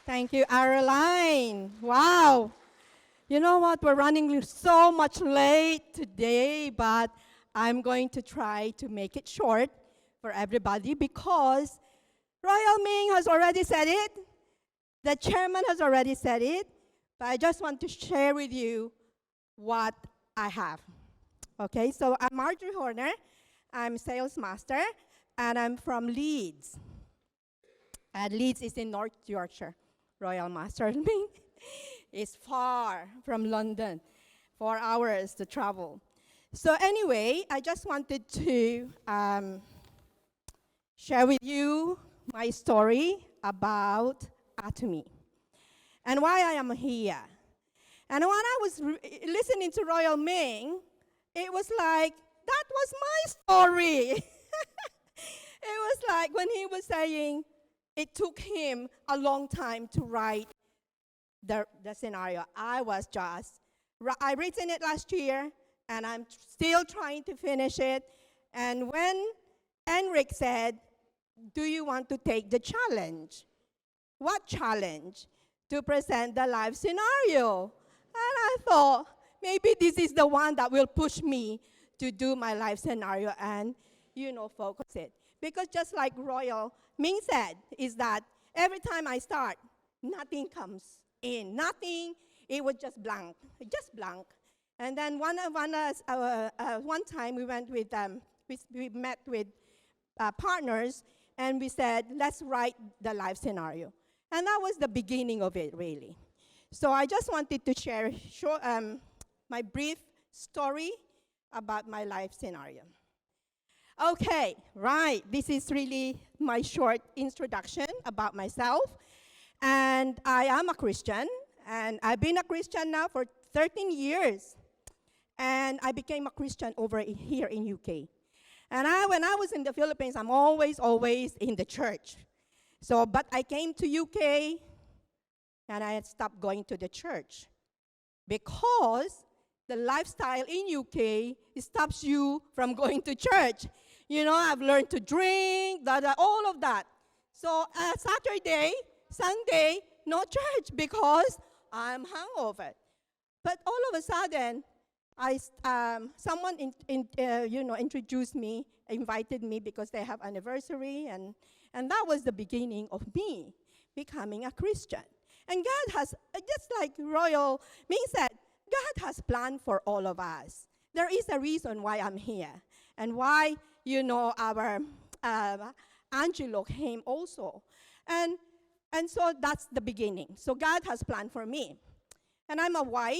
Thank you, Adeline. Wow. You know what? We're running so much late today, but I'm going to try to make it short for everybody because Royal Ming has already said it. The chairman has already said it. But I just want to share with you what I have. Okay, so I'm Marjorie Horner. I'm Sales Master, and I'm from Leeds. And Leeds is in North Yorkshire. Royal Master Ming is far from London, 4 hours to travel. So anyway, I just wanted to share with you my story about Atomy and why I am here. And when I was listening to Royal Ming, it was like, that was my story. It was like when he was saying, it took him a long time to write the scenario. I written it last year, and I'm still trying to finish it. And when Enric said, do you want to take the challenge? What challenge? To present the live scenario. And I thought, maybe this is the one that will push me to do my live scenario and, focus it. Because just like Royal Ming said, is that every time I start, nothing comes in. Nothing, it was just blank. And then one time we went with, we met with partners, and we said, let's write the live scenario. And that was the beginning of it, really. So I just wanted to share my brief story about my life scenario. Okay, right. This is really my short introduction about myself. And I am a Christian, and I've been a Christian now for 13 years. And I became a Christian over here in UK. And when I was in the Philippines, I'm always in the church. But I came to UK, and I had stopped going to the church because the lifestyle in UK stops you from going to church. I've learned to drink, all of that. So Saturday, Sunday, no church because I'm hungover. But all of a sudden, someone introduced me, invited me because they have anniversary, and that was the beginning of me becoming a Christian. And God has, just like Royal Ming said, God has planned for all of us. There is a reason why I'm here and why, our Angelo came also. And so that's the beginning. So God has planned for me. And I'm a wife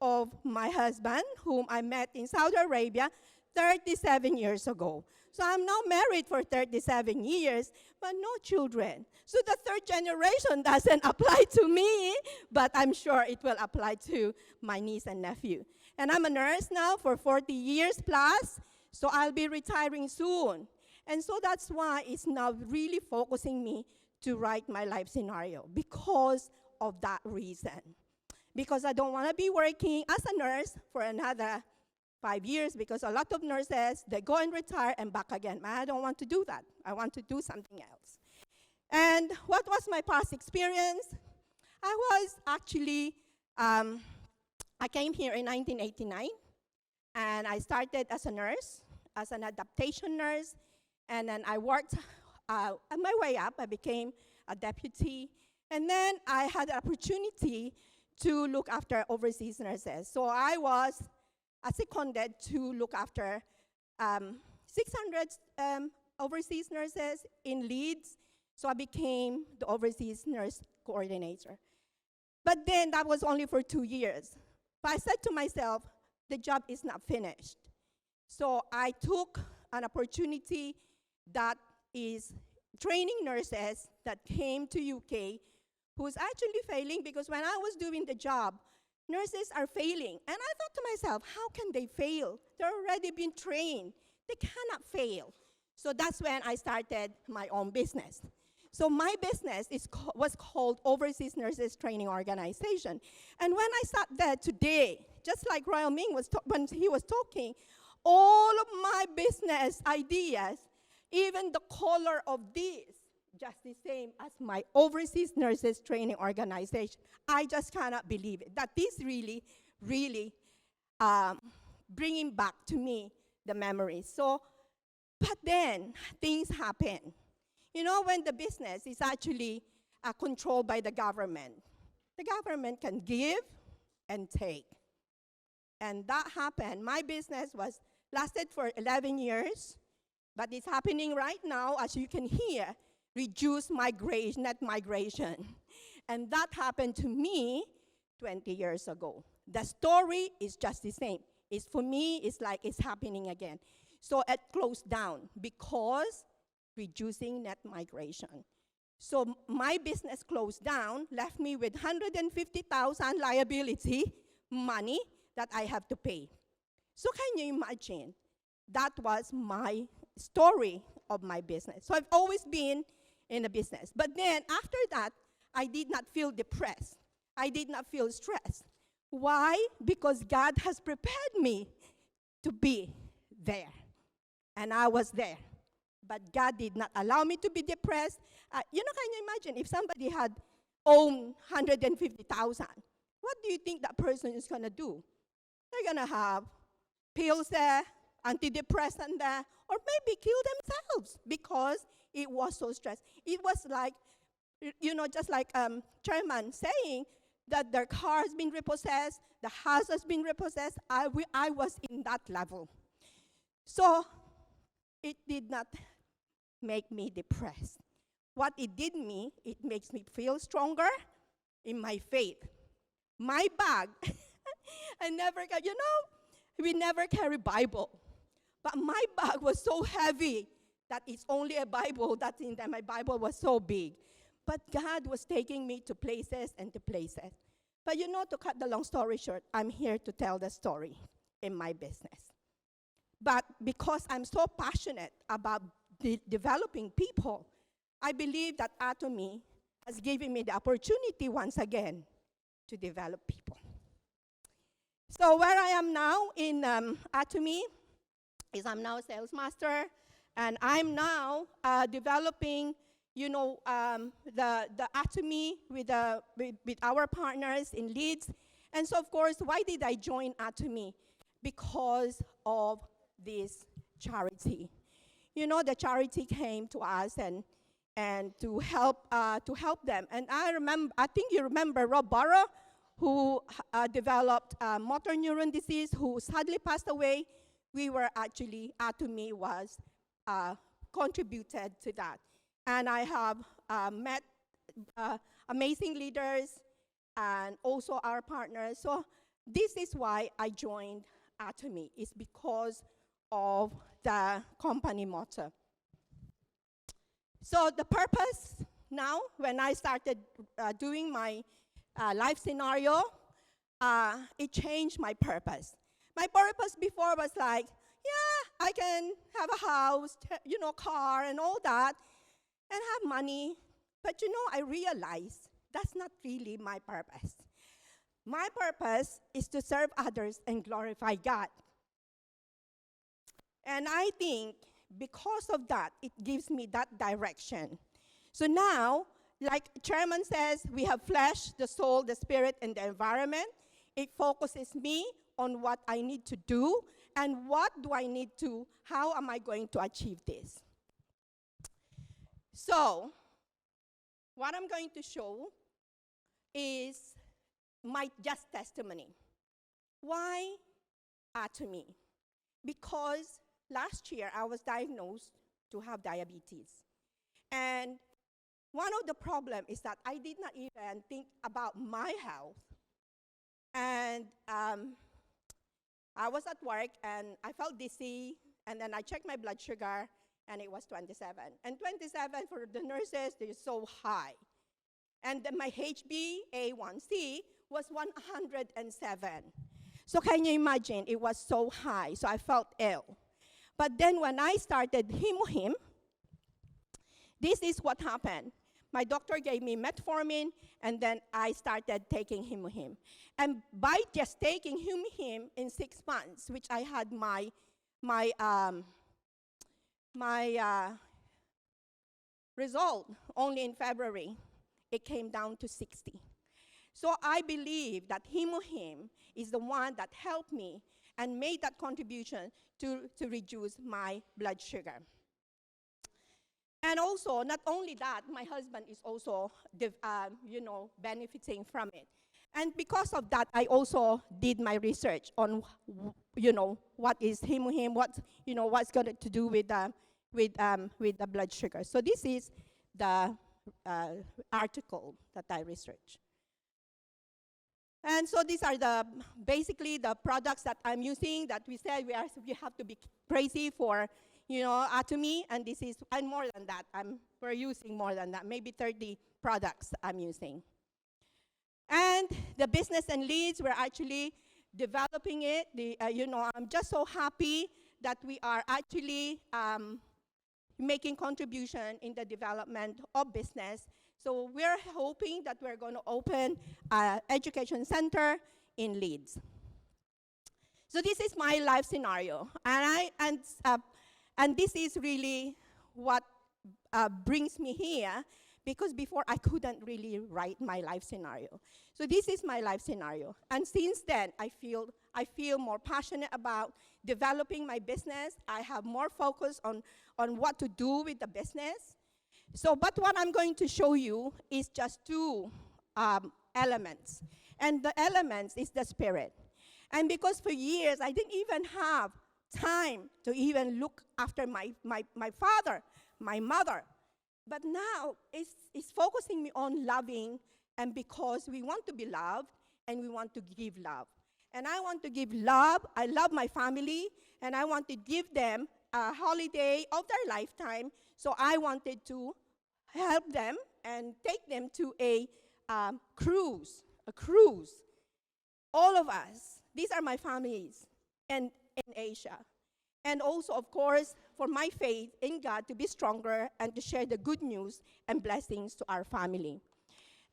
of my husband, whom I met in Saudi Arabia 37 years ago. So I'm now married for 37 years, but no children. So the third generation doesn't apply to me, but I'm sure it will apply to my niece and nephew. And I'm a nurse now for 40 years plus, so I'll be retiring soon. And so that's why it's now really focusing me to write my life scenario because of that reason. Because I don't want to be working as a nurse for another 5 years, because a lot of nurses, they go and retire and back again. I don't want to do that. I want to do something else. And what was my past experience? I was actually, I came here in 1989, and I started as a nurse, as an adaptation nurse, and then I worked on my way up. I became a deputy, and then I had the opportunity to look after overseas nurses. So I was seconded to look after 600 overseas nurses in Leeds. So I became the overseas nurse coordinator. But then that was only for 2 years. But I said to myself, the job is not finished. So I took an opportunity that is training nurses that came to UK who's actually failing, because when I was doing the job, nurses are failing. And I thought to myself, how can they fail? They're already been trained. They cannot fail. So that's when I started my own business. So my business was called Overseas Nurses Training Organization. And when I sat there today, just like Royal Ming when he was talking, all of my business ideas, even the color of this just the same as my overseas nurses training organization. I just cannot believe it, that this really, really bringing back to me the memories. So, but then things happen. You know, when the business is actually controlled by the government can give and take. And that happened. My business lasted for 11 years, but it's happening right now, as you can hear, reduced migration, net migration. And that happened to me 20 years ago. The story is just the same. It's, for me, it's like it's happening again. So it closed down because reducing net migration. So my business closed down, left me with $150,000 liability money that I have to pay. So can you imagine? That was my story of my business. So I've always been in a business. But then after that, I did not feel depressed. I did not feel stressed. Why? Because God has prepared me to be there. And I was there. But God did not allow me to be depressed. Can you imagine if somebody had owned $150,000? What do you think that person is going to do? They're going to have pills there, antidepressant there, or maybe kill themselves because it was so stressed. It was like, just like Chairman saying that their car has been repossessed, the house has been repossessed. I was in that level. So it did not make me depressed. What it did me, it makes me feel stronger in my faith. My bag, I never got, we never carry Bible. But my bag was so heavy that it's only a Bible. That's in there. My Bible was so big. But God was taking me to places and to places. But to cut the long story short, I'm here to tell the story in my business. But because I'm so passionate about developing people, I believe that Atomy has given me the opportunity once again to develop people. So where I am now in Atomy is I'm now a sales master, and I'm now developing, the Atomy with our partners in Leeds. And so, of course, why did I join Atomy? Because of this charity. The charity came to us and to help them. And I think you remember Rob Barra, who developed motor neuron disease, who sadly passed away. We were actually, Atomy was contributed to that. And I have met amazing leaders and also our partners. So this is why I joined Atomy. It's because of the company motto. So the purpose now, when I started doing my life scenario, it changed my purpose. My purpose before was like, yeah, I can have a house, car and all that, and have money. But I realized that's not really my purpose. My purpose is to serve others and glorify God. And I think because of that, it gives me that direction. So now, like Chairman says, we have flesh, the soul, the spirit, and the environment. It focuses me on what I need to do and what do I need to, how am I going to achieve this? So, what I'm going to show is my just testimony. Why Atomy? Because last year I was diagnosed to have diabetes. And one of the problems is that I did not even think about my health. And I was at work and I felt dizzy, and then I checked my blood sugar and it was 27. And 27 for the nurses is so high. And then my HbA1c was 107. So can you imagine? It was so high, so I felt ill. But then when I started Him, this is what happened. My doctor gave me metformin, and then I started taking Him. And by just taking Him in 6 months, which I had my Result, only in February, it came down to 60. So I believe that Him is the one that helped me and made that contribution to reduce my blood sugar. And also, not only that, my husband is also, benefiting from it. And because of that, I also did my research on, what is Him, what's got to do with the blood sugar. So this is the article that I researched. And so these are basically the products that I'm using that we said we have to be crazy for, Atomy, and more than that. We're using more than that, maybe 30 products I'm using. And the business and leads, we're actually developing it. I'm just so happy that we are actually making contribution in the development of business. So we're hoping that we're going to open an education center in Leeds. So this is my life scenario, and this is really what brings me here, because before I couldn't really write my life scenario. So this is my life scenario, and since then I feel more passionate about developing my business. I have more focus on what to do with the business. So, but what I'm going to show you is just two elements. And the elements is the spirit. And because for years, I didn't even have time to even look after my father, my mother. But now, it's focusing me on loving, and because we want to be loved, and we want to give love. And I want to give love. I love my family, and I want to give them a holiday of their lifetime. So I wanted to help them and take them to a cruise. All of us, these are my families and in Asia. And also, of course, for my faith in God to be stronger and to share the good news and blessings to our family.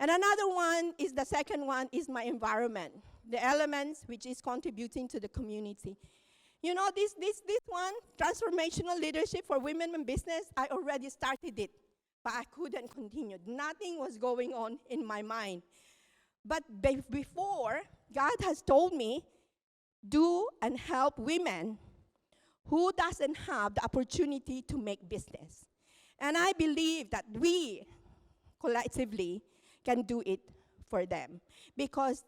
And another one is, the second one is my environment, the elements which is contributing to the community. This one, transformational leadership for women in business, I already started it, but I couldn't continue. Nothing was going on in my mind. But before, God has told me, do and help women who doesn't have the opportunity to make business. And I believe that we, collectively, can do it for them. Because,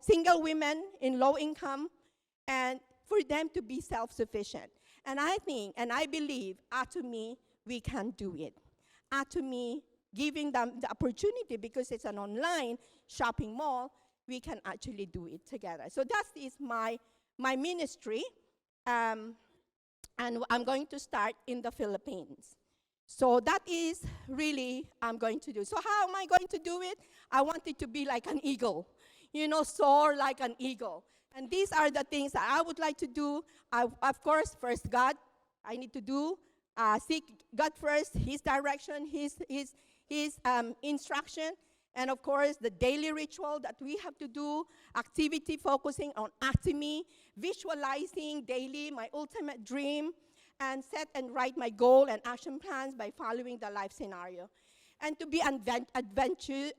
single women in low income, and for them to be self-sufficient. And I think, and I believe, Atomy, we can do it. Atomy, giving them the opportunity, because it's an online shopping mall, we can actually do it together. So that is my ministry, and I'm going to start in the Philippines. So that is really I'm going to do. So how am I going to do it? I want it to be like an eagle, soar like an eagle. And these are the things that I would like to do. Of course, first God, I need to do. Seek God first, His direction, His instruction. And of course, the daily ritual that we have to do, activity focusing on Atomy, visualizing daily my ultimate dream, and set and write my goal and action plans by following the life scenario. And to be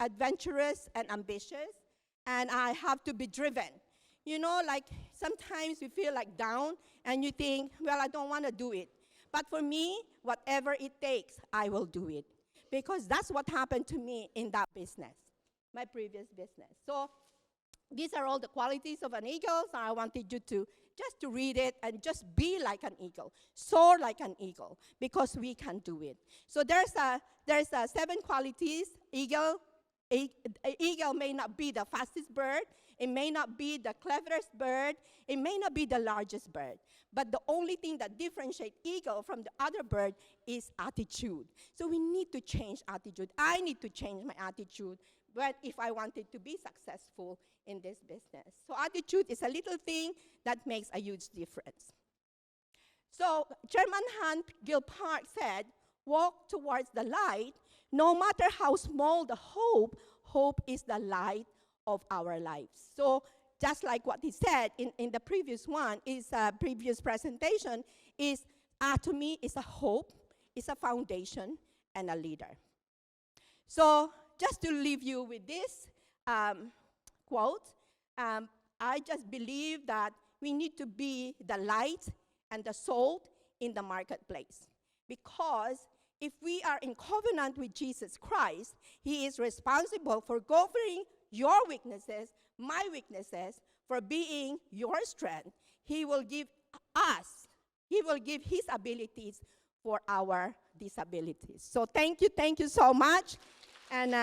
adventurous and ambitious, and I have to be driven. Like sometimes you feel like down, and you think, well, I don't want to do it. But for me, whatever it takes, I will do it. Because that's what happened to me in that business, my previous business. So these are all the qualities of an eagle. So I wanted you to just to read it and just be like an eagle, soar like an eagle, because we can do it. So there's 7 qualities. Eagle may not be the fastest bird. It may not be the cleverest bird. It may not be the largest bird. But the only thing that differentiates eagle from the other bird is attitude. So we need to change attitude. I need to change my attitude if I wanted to be successful in this business. So attitude is a little thing that makes a huge difference. So Chairman Hunt Gil Park said, walk towards the light. No matter how small the hope is the light of our lives. So just like what he said in the previous one, previous presentation, is Atomy is a hope, is a foundation, and a leader. So just to leave you with this quote, I just believe that we need to be the light and the salt in the marketplace. Because if we are in covenant with Jesus Christ, he is responsible for covering your weaknesses, my weaknesses, for being your strength. He will give us, he will give his abilities for our disabilities. So thank you so much. And